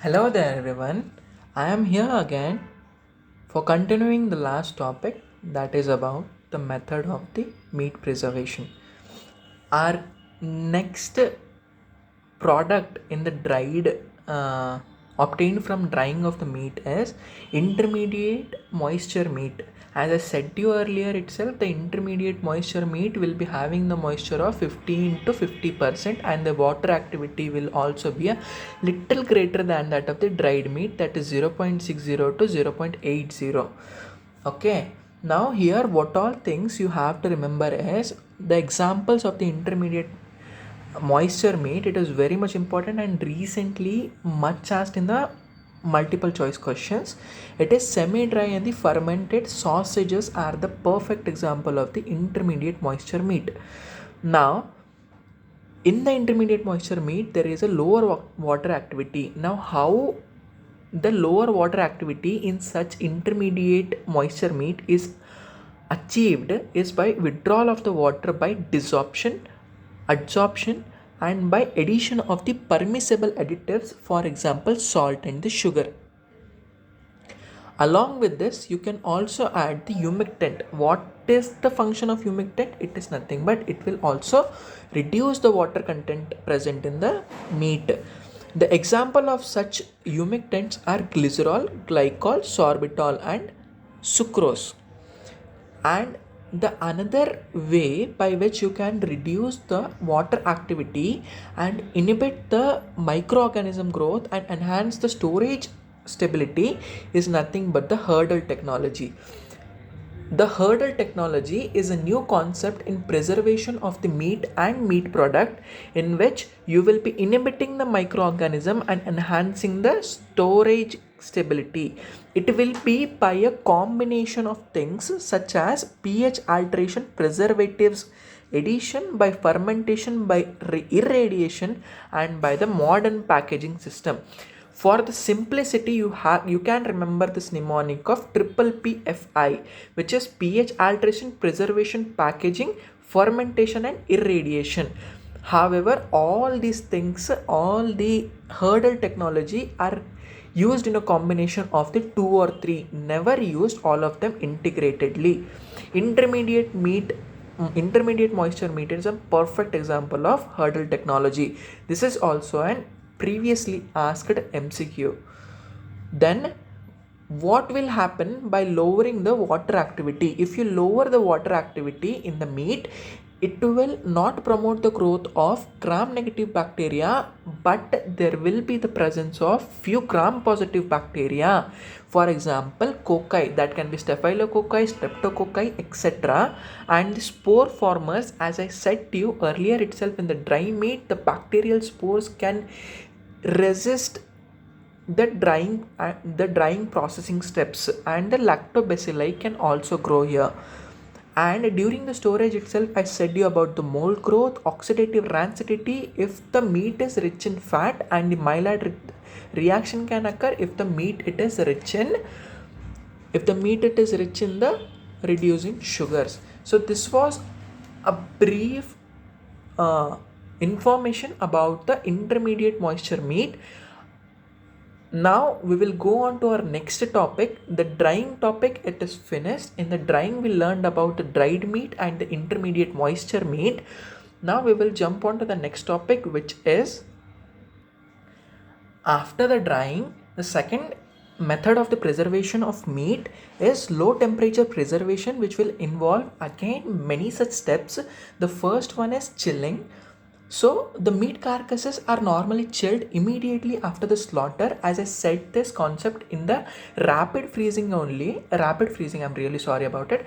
Hello there, everyone. I am here again for continuing the last topic that is about the method of the meat preservation. Our next product in the obtained from drying of the meat is intermediate moisture meat. As I said to you earlier itself, the intermediate moisture meat will be having the moisture of 15 to 50%, and the water activity will also be a little greater than that of the dried meat, that is 0.60 to 0.80. Okay, now here what all things you have to remember is the examples of the intermediate moisture meat. It is very much important and recently much asked in the multiple choice questions. It is semi dry and the fermented sausages are the perfect example of the intermediate moisture meat. Now in the intermediate moisture meat there is a lower water activity. Now how the lower water activity in such intermediate moisture meat is achieved is by withdrawal of the water by desorption, adsorption, and by addition of the permissible additives, for example salt and the sugar. Along with this, you can also add the humectant. What is the function of humectant? It is nothing but it will also reduce the water content present in the meat. The example of such humectants are glycerol, glycol, sorbitol, and sucrose. And the another way by which you can reduce the water activity and inhibit the microorganism growth and enhance the storage stability is nothing but the hurdle technology. The hurdle technology is a new concept in preservation of the meat and meat product, in which you will be inhibiting the microorganism and enhancing the storage stability. It will be by a combination of things such as pH alteration, preservatives, addition by fermentation, by irradiation, and by the modern packaging system. For the simplicity, you can remember this mnemonic of triple PFI, which is pH alteration, preservation, packaging, fermentation, and irradiation. However, all these things, all the hurdle technology are used in a combination of the two or three, never used all of them integratedly. Intermediate moisture meat is a perfect example of hurdle technology. This is also an previously asked MCQ. Then what will happen by lowering the water activity? If you lower the water activity in the meat, it will not promote the growth of gram negative bacteria, but there will be the presence of few gram positive bacteria. For example, cocci, that can be staphylococci, streptococci, etc. And the spore formers, as I said to you earlier itself, in the dry meat the bacterial spores can resist the drying processing steps, and the lactobacilli can also grow here. And during the storage itself, I said you about the mold growth, oxidative rancidity if the meat is rich in fat, and the Maillard reaction can occur if the meat it is rich in the reducing sugars. So this was a brief information about the intermediate moisture meat. Now we will go on to our next topic, the drying topic. It is finished. In the drying we learned about the dried meat and the intermediate moisture meat. Now we will jump on to the next topic, which is after the drying. The second method of the preservation of meat is low temperature preservation, which will involve again many such steps. The first one is chilling. So the meat carcasses are normally chilled immediately after the slaughter. As I said this concept in the rapid freezing only. Rapid freezing, I'm really sorry about it.